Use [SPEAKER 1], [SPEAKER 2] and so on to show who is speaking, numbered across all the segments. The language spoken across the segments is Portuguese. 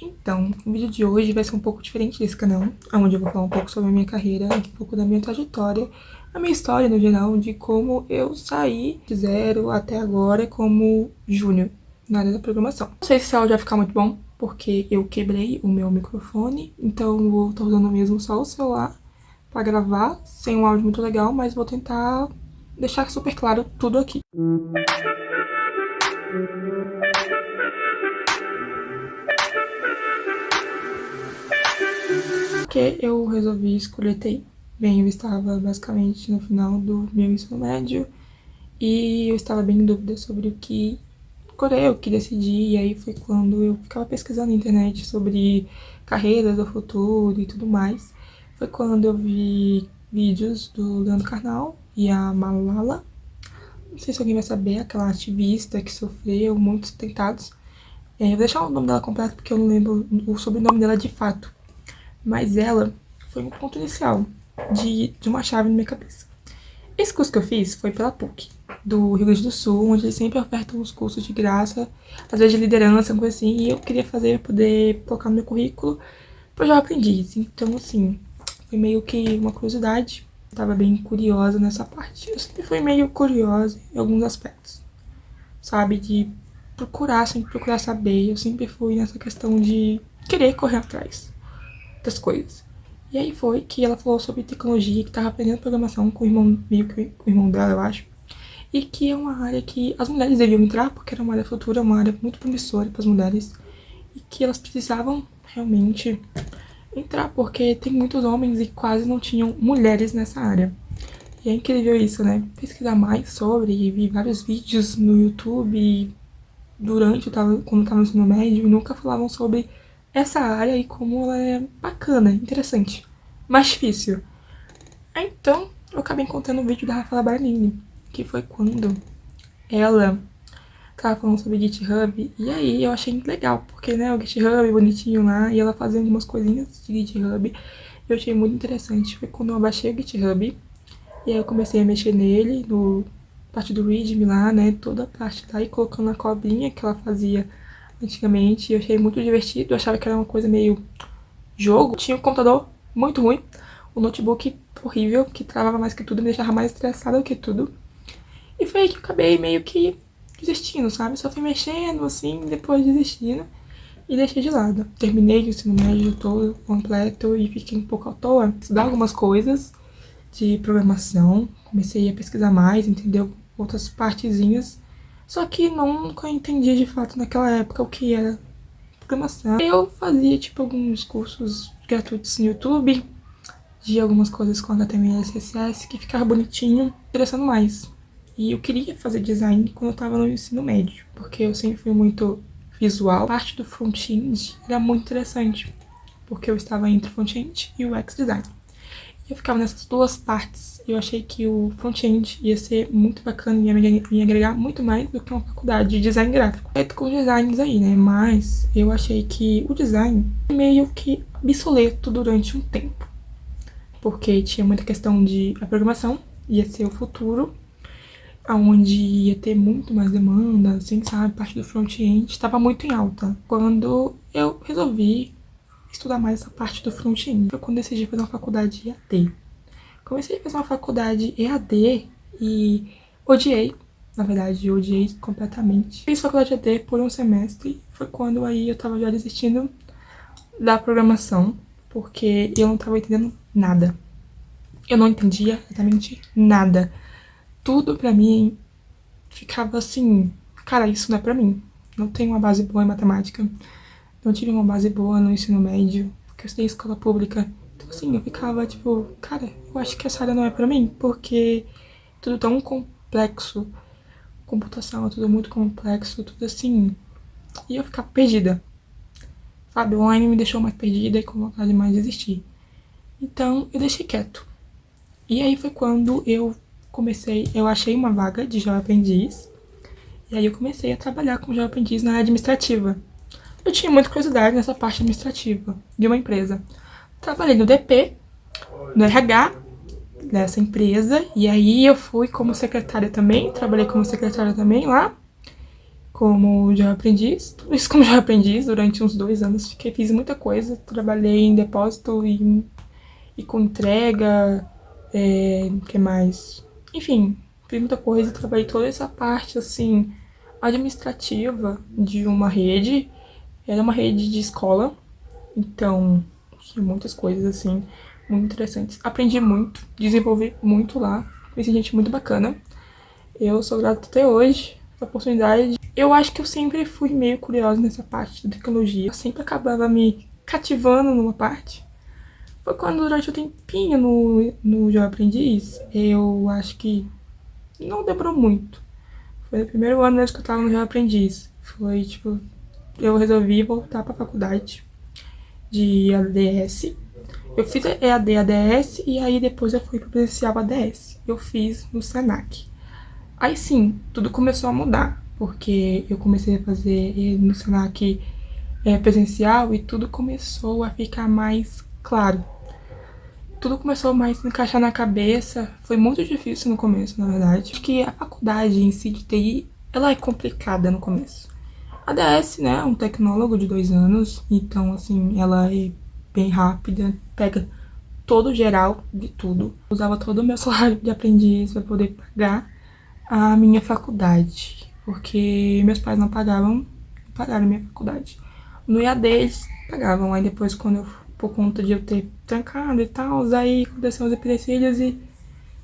[SPEAKER 1] Então, o vídeo de hoje vai ser um pouco diferente desse canal, onde eu vou falar um pouco sobre a minha carreira, um pouco da minha trajetória, a minha história no geral, de como eu saí de zero até agora como júnior na área da programação. Não sei se esse áudio vai ficar muito bom, porque eu quebrei o meu microfone, então eu vou estar usando mesmo só o celular para gravar, sem um áudio muito legal, mas vou tentar deixar super claro tudo aqui. Porque eu resolvi escolher TI. Bem, eu estava basicamente no final do meu ensino médio e eu estava bem em dúvida sobre o que escolher, o que decidir. E aí foi quando eu ficava pesquisando na internet sobre carreiras do futuro e tudo mais. Foi quando eu vi vídeos do Leandro Carnal e a Malala. Não sei se alguém vai saber, aquela ativista que sofreu muitos atentados. Eu vou deixar o nome dela completo porque eu não lembro o sobrenome dela de fato. Mas ela foi um ponto inicial de uma chave na minha cabeça. Esse curso que eu fiz foi pela PUC, do Rio Grande do Sul, onde eles sempre ofertam uns cursos de graça, às vezes de liderança, uma coisa assim, e eu queria fazer para poder colocar no meu currículo para já aprendiz. Então, assim, foi meio que uma curiosidade. Eu tava bem curiosa nessa parte. Eu sempre fui meio curiosa em alguns aspectos, sabe? De procurar, sempre procurar saber. Eu sempre fui nessa questão de querer correr atrás das coisas. E aí foi que ela falou sobre tecnologia, que tava aprendendo programação com o irmão, meio que com o irmão dela, eu acho. E que é uma área que as mulheres deviam entrar, porque era uma área futura, uma área muito promissora para as mulheres. E que elas precisavam realmente entrar, porque tem muitos homens e quase não tinham mulheres nessa área. E é incrível isso, né? Pesquisar mais sobre, e vi vários vídeos no YouTube durante, quando eu tava no ensino médio, e nunca falavam sobre essa área e como ela é bacana, interessante, mas difícil. Então, eu acabei encontrando um vídeo da Rafaela Barnini, que foi quando ela tava falando sobre GitHub, e aí eu achei legal, porque, né, o GitHub bonitinho lá, e ela fazendo algumas coisinhas de GitHub, eu achei muito interessante. Foi quando eu baixei o GitHub, e aí eu comecei a mexer nele, no parte do README lá, né, toda a parte lá, e colocando a cobrinha que ela fazia antigamente. Eu achei muito divertido, eu achava que era uma coisa meio jogo. Tinha um computador muito ruim, o notebook horrível, que travava mais que tudo, me deixava mais estressada do que tudo. E foi aí que eu acabei meio que desistindo, sabe? Só fui mexendo assim, depois desistindo e deixei de lado. Terminei o ensino médio todo, completo, e fiquei um pouco à toa, estudar algumas coisas de programação, comecei a pesquisar mais, entendeu? Outras partezinhas. Só que nunca entendi de fato naquela época o que era programação. Eu fazia tipo alguns cursos gratuitos no YouTube, de algumas coisas com HTML e CSS que ficava bonitinho, interessando mais. E eu queria fazer design quando eu tava no ensino médio, porque eu sempre fui muito visual. A parte do front-end era muito interessante, porque eu estava entre o front-end e o UX design. Eu ficava nessas duas partes. Eu achei que o front-end ia ser muito bacana, ia me agregar muito mais do que uma faculdade de design gráfico. Feito com designs aí, né? Mas eu achei que o design meio que obsoleto durante um tempo. Porque tinha muita questão de a programação, ia ser o futuro, onde ia ter muito mais demanda, assim, sabe? Parte do front-end estava muito em alta. Quando eu resolvi estudar mais essa parte do front-end, foi quando decidi fazer uma faculdade de EAD. Comecei a fazer uma faculdade EAD e odiei, na verdade, odiei completamente. Fiz faculdade EAD por um semestre, foi quando aí eu tava já desistindo da programação, porque eu não tava entendendo nada. Eu não entendia exatamente nada. Tudo pra mim ficava assim, cara, isso não é pra mim. Não tenho uma base boa em matemática, não tive uma base boa no ensino médio, porque eu estudei em escola pública. Então, assim, eu ficava tipo, cara, eu acho que essa área não é pra mim, porque tudo tão complexo, computação é tudo muito complexo, tudo assim. E eu ficava perdida, sabe? O online me deixou mais perdida e com vontade de mais desistir. Então, eu deixei quieto. E aí foi quando eu achei uma vaga de jovem aprendiz, e aí eu comecei a trabalhar como jovem aprendiz na área administrativa. Eu tinha muita curiosidade nessa parte administrativa de uma empresa. Trabalhei no DP, no RH dessa empresa, e aí eu fui como secretária também, trabalhei como secretária também lá, como já aprendiz. Tudo isso como já aprendiz durante uns 2 anos. Fiz muita coisa. Trabalhei em depósito e com entrega. Que mais? Enfim, fiz muita coisa. Trabalhei toda essa parte, assim, administrativa de uma rede. Era uma rede de escola. Então, tinha muitas coisas, assim, muito interessantes. Aprendi muito, desenvolvi muito lá. Conheci gente muito bacana. Eu sou grata até hoje pela oportunidade. Eu acho que eu sempre fui meio curiosa nessa parte da tecnologia. Eu sempre acabava me cativando numa parte. Foi quando, durante um tempinho no Jovem Aprendiz, eu acho que não demorou muito. Foi no primeiro ano mesmo que eu tava no Jovem Aprendiz. Foi, tipo, eu resolvi voltar pra faculdade de ADS. Eu fiz EAD ADS e aí depois eu fui pro presencial ADS. Eu fiz no Senac. Aí sim, tudo começou a mudar, porque eu comecei a fazer no Senac presencial e tudo começou a ficar mais claro. Tudo começou mais a encaixar na cabeça. Foi muito difícil no começo, na verdade. Acho que a faculdade em si de TI, ela é complicada no começo. A ADS, né, é um tecnólogo de 2 anos, então, assim, ela é bem rápida, pega todo o geral de tudo. Usava todo o meu salário de aprendiz para poder pagar a minha faculdade, porque meus pais não pagaram a minha faculdade. No EAD eles pagavam, aí depois quando eu, por conta de eu ter trancado e tal, aí aconteceu os empecilhos e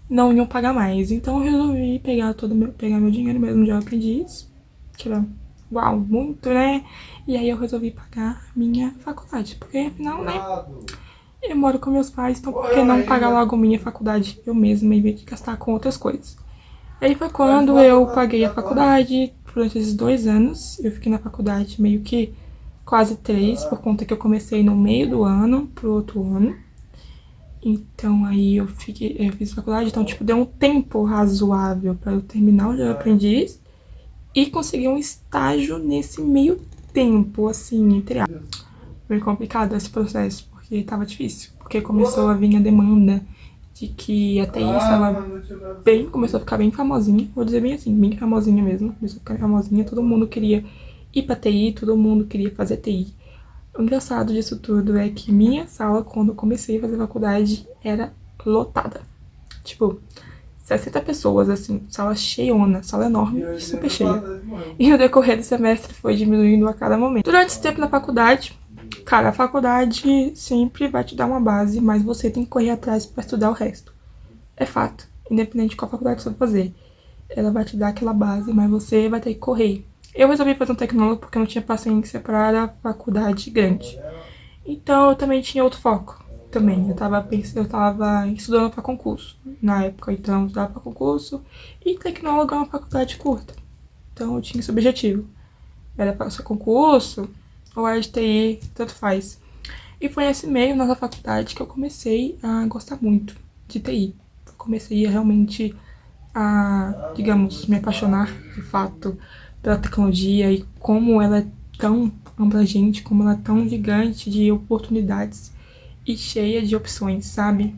[SPEAKER 1] não iam pagar mais. Então eu resolvi pegar meu dinheiro mesmo de aprendiz, que era, uau, muito, né? E aí eu resolvi pagar minha faculdade, porque afinal, né, eu moro com meus pais, então por que não pagar logo minha faculdade eu mesma, em vez de gastar com outras coisas? Aí foi quando eu paguei a faculdade, durante esses 2 anos, eu fiquei na faculdade meio que quase 3, por conta que eu comecei no meio do ano pro outro ano. Então aí eu fiz faculdade, então tipo, deu um tempo razoável para eu terminar o Jovem Aprendiz e conseguir um estágio nesse meio tempo, assim, entre aspas. Foi complicado esse processo, porque tava difícil, porque começou a vir a demanda de que a TI começou a ficar bem famosinha, vou dizer bem assim, bem famosinha mesmo, começou a ficar famosinha, todo mundo queria ir pra TI, todo mundo queria fazer TI. O engraçado disso tudo é que minha sala, quando eu comecei a fazer faculdade, era lotada. Tipo, 60 pessoas, assim, sala cheiona, sala enorme e super cheia. E no decorrer do semestre foi diminuindo a cada momento. Durante esse tempo na faculdade, cara, a faculdade sempre vai te dar uma base, mas você tem que correr atrás pra estudar o resto. É fato, independente de qual faculdade você vai fazer. Ela vai te dar aquela base, mas você vai ter que correr. Eu resolvi fazer um tecnólogo porque eu não tinha paciência para a faculdade grande. Então eu também tinha outro foco. Também, eu tava estudando para concurso na época, então eu estudava para concurso e tecnólogo é uma faculdade curta. Então eu tinha esse objetivo. Era para ser concurso ou era de TI, tanto faz. E foi nesse meio, nessa faculdade, que eu comecei a gostar muito de TI. Eu comecei a realmente digamos, me apaixonar de fato pela tecnologia e como ela é tão abrangente, como ela é tão gigante de oportunidades e cheia de opções, sabe?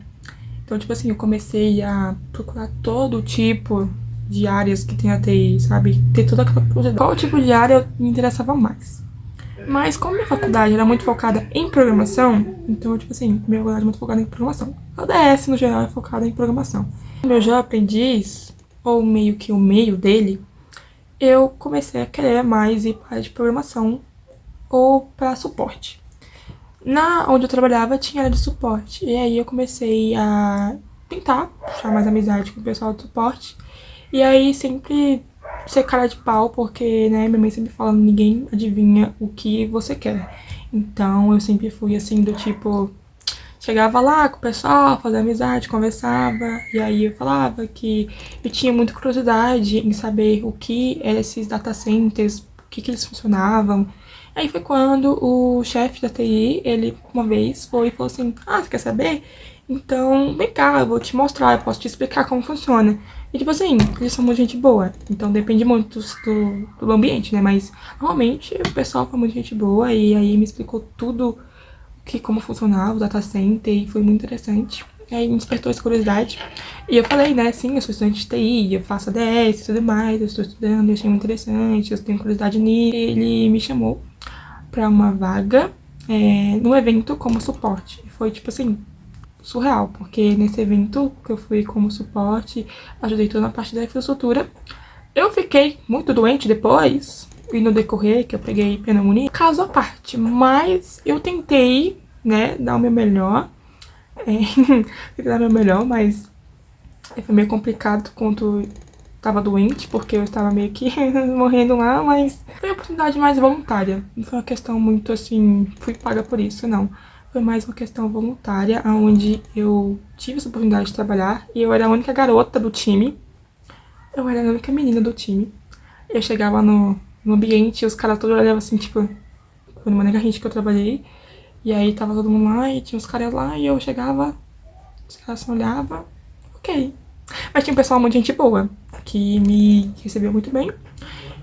[SPEAKER 1] Então, tipo assim, eu comecei a procurar todo tipo de áreas que tem a TI, sabe? Ter toda aquela curiosidade. Qual tipo de área me interessava mais? Mas como minha faculdade era muito focada em programação, então, tipo assim, minha faculdade é muito focada em programação. A ODS, no geral, é focada em programação. Meu Jovem Aprendiz, ou meio que o meio dele, eu comecei a querer mais ir para a área de programação ou para suporte. Onde eu trabalhava tinha área de suporte, e aí eu comecei a tentar puxar mais amizade com o pessoal do suporte, e aí sempre ser cara de pau, porque, né, minha mãe sempre fala, ninguém adivinha o que você quer. Então eu sempre fui assim, do tipo, chegava lá com o pessoal, fazia amizade, conversava, e aí eu falava que eu tinha muita curiosidade em saber o que eram esses data centers, o que eles funcionavam. Aí foi quando o chefe da TI, ele uma vez foi e falou assim, você quer saber? Então vem cá, eu vou te mostrar, eu posso te explicar como funciona. E tipo assim, eles são muito gente boa, então depende muito do ambiente, né? Mas normalmente o pessoal foi muito gente boa e aí me explicou tudo como funcionava o data center e foi muito interessante. E aí me despertou essa curiosidade. E eu falei, né, sim, eu sou estudante de TI, eu faço ADS e tudo mais, eu estou estudando, eu achei muito interessante, eu tenho curiosidade nisso. Ele me chamou pra uma vaga no evento como suporte. E foi, tipo assim, surreal, porque nesse evento que eu fui como suporte, ajudei toda a parte da infraestrutura. Eu fiquei muito doente depois, e no decorrer que eu peguei pneumonia, caso à parte, mas eu tentei, né, dar o meu melhor, tentei dar o meu melhor, mas foi meio complicado quando tava doente, porque eu estava meio que morrendo lá, mas foi uma oportunidade mais voluntária. Não foi uma questão muito assim, fui paga por isso, não. Foi mais uma questão voluntária, onde eu tive essa oportunidade de trabalhar e eu era a única garota do time. Eu era a única menina do time. Eu chegava no ambiente e os caras todos olhavam assim, tipo, foi numa negarrincha que eu trabalhei. E aí tava todo mundo lá e tinha os caras lá e eu chegava, os caras só olhavam, ok. Mas tinha um pessoal, muito gente boa, que me recebeu muito bem.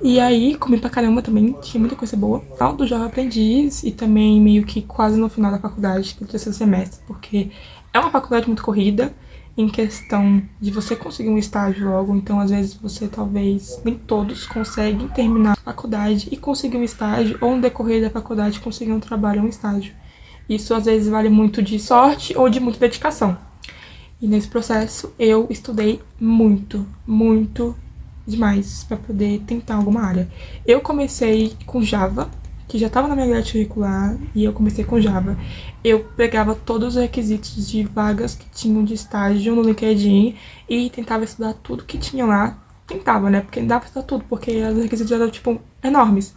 [SPEAKER 1] E aí, comi pra caramba também, tinha muita coisa boa. Tal do Jovem Aprendiz e também meio que quase no final da faculdade, pro terceiro semestre, porque é uma faculdade muito corrida em questão de você conseguir um estágio logo. Então, às vezes, você talvez, nem todos conseguem terminar a faculdade e conseguir um estágio, ou no decorrer da faculdade conseguir um trabalho ou um estágio. Isso, às vezes, vale muito de sorte ou de muita dedicação. E nesse processo eu estudei muito, muito demais para poder tentar alguma área. Eu comecei com Java, que já estava na minha grade curricular, e eu comecei com Java. Eu pegava todos os requisitos de vagas que tinham de estágio no LinkedIn e tentava estudar tudo que tinha lá. Tentava, né? Porque não dava pra estudar tudo, porque os requisitos eram, tipo, enormes.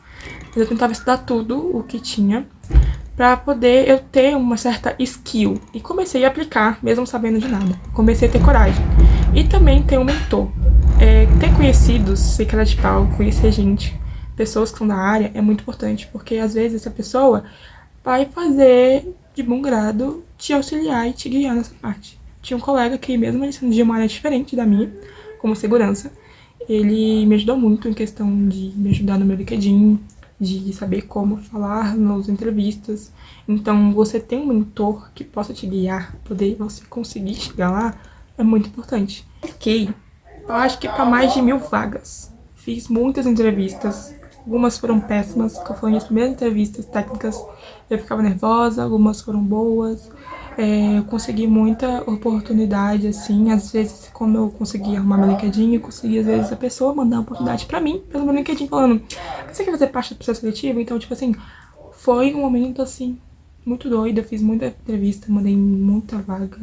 [SPEAKER 1] Mas eu tentava estudar tudo o que tinha para poder eu ter uma certa skill. E comecei a aplicar, mesmo sabendo de nada. Comecei a ter coragem. E também ter um mentor. Ter conhecidos, ser cara de pau, conhecer gente, pessoas que estão da área, é muito importante. Porque às vezes essa pessoa vai fazer de bom grado te auxiliar e te guiar nessa parte. Tinha um colega que, mesmo ele sendo de uma área diferente da minha, como segurança, ele me ajudou muito em questão de me ajudar no meu LinkedIn, de saber como falar nas entrevistas. Então, você ter um mentor que possa te guiar, poder você conseguir chegar lá, é muito importante. Ok, eu acho que para mais de 1000 vagas. Fiz muitas entrevistas, algumas foram péssimas, que foram as primeiras entrevistas técnicas, eu ficava nervosa, algumas foram boas. Eu consegui muita oportunidade, assim, às vezes, como eu consegui arrumar meu LinkedIn, eu consegui, às vezes, a pessoa mandar uma oportunidade pra mim, pelo meu LinkedIn, falando, você quer fazer parte do processo seletivo? Então, tipo assim, foi um momento, assim, muito doido, eu fiz muita entrevista, mandei muita vaga,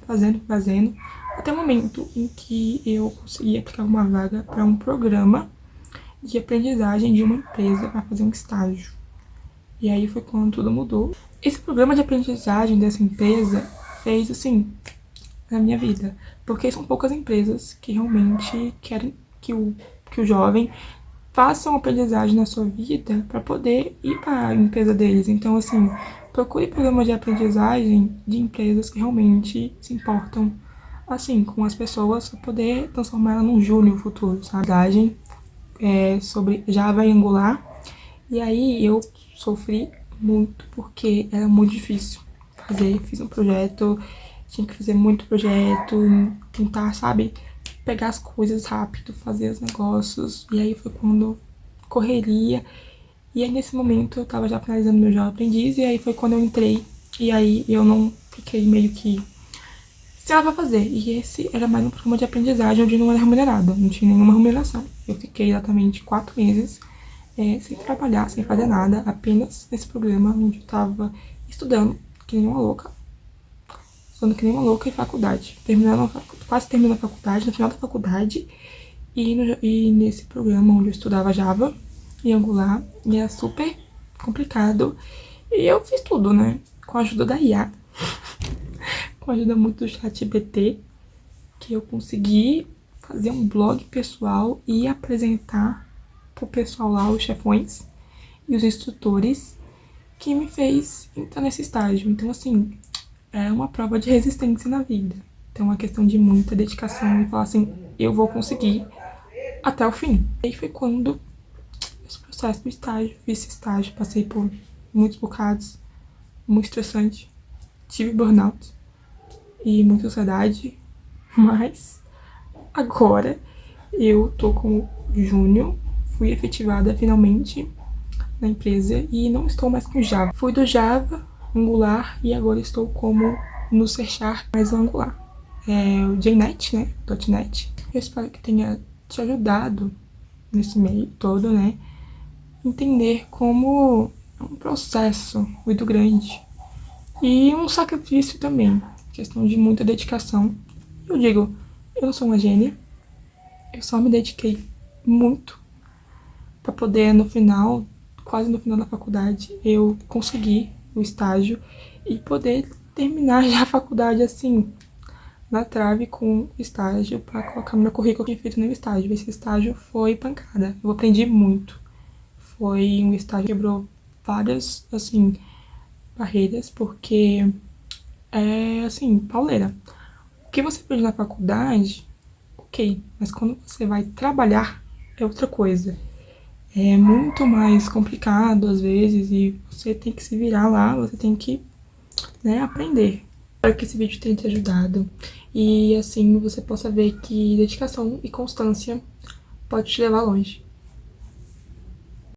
[SPEAKER 1] fazendo, até o momento em que eu consegui aplicar uma vaga para um programa de aprendizagem de uma empresa para fazer um estágio. E aí foi quando tudo mudou. Esse programa de aprendizagem dessa empresa fez, assim, na minha vida. Porque são poucas empresas que realmente querem que o jovem faça uma aprendizagem na sua vida para poder ir para a empresa deles. Então, assim, procure programas de aprendizagem de empresas que realmente se importam, assim, com as pessoas para poder transformar ela num júnior futuro, sabe? Sobre Java e Angular. E aí eu sofri muito porque era muito difícil fazer. Fiz um projeto, tinha que fazer muito projeto, tentar, sabe, pegar as coisas rápido, fazer os negócios. E aí foi quando correria. E aí nesse momento eu tava já finalizando meu jovem aprendiz e aí foi quando eu entrei. E aí eu não fiquei meio que sem nada pra fazer. E esse era mais um programa de aprendizagem onde não era remunerado, não tinha nenhuma remuneração. Eu fiquei exatamente 4 meses sem trabalhar, sem fazer nada, apenas nesse programa onde eu tava estudando que nem uma louca. Estudando que nem uma louca em faculdade. Quase terminando a faculdade, no final da faculdade. E nesse programa onde eu estudava Java e Angular. E era super complicado. E eu fiz tudo, né? Com a ajuda da IA. Com a ajuda muito do ChatGPT. Que eu consegui fazer um blog pessoal e apresentar pro pessoal lá, os chefões e os instrutores, que me fez entrar nesse estágio. Então, assim, é uma prova de resistência na vida. Então, é uma questão de muita dedicação e falar assim, eu vou conseguir até o fim. E aí foi quando esse processo do estágio, fiz esse estágio, passei por muitos bocados, muito estressante, tive burnout. e muita ansiedade, mas agora eu tô como júnior, fui efetivada finalmente na empresa e não estou mais com Java. Fui do Java, Angular e agora estou como no C Sharp mais Angular. É o JNet, né? .NET. Eu espero que tenha te ajudado nesse meio todo, né? Entender como é um processo muito grande e um sacrifício também, questão de muita dedicação. Eu digo, eu não sou uma gênia, eu só me dediquei muito para poder no final, quase no final da faculdade, eu conseguir o estágio e poder terminar já a faculdade assim, na trave com estágio para colocar no meu currículo que eu tinha feito no estágio. Esse estágio foi pancada, eu aprendi muito. Foi um estágio que quebrou várias, assim, barreiras, porque é, assim, pauleira. O que você aprende na faculdade, ok, mas quando você vai trabalhar, é outra coisa. É muito mais complicado às vezes e você tem que se virar lá, você tem que, né, aprender. Espero que esse vídeo tenha te ajudado e assim você possa ver que dedicação e constância pode te levar longe.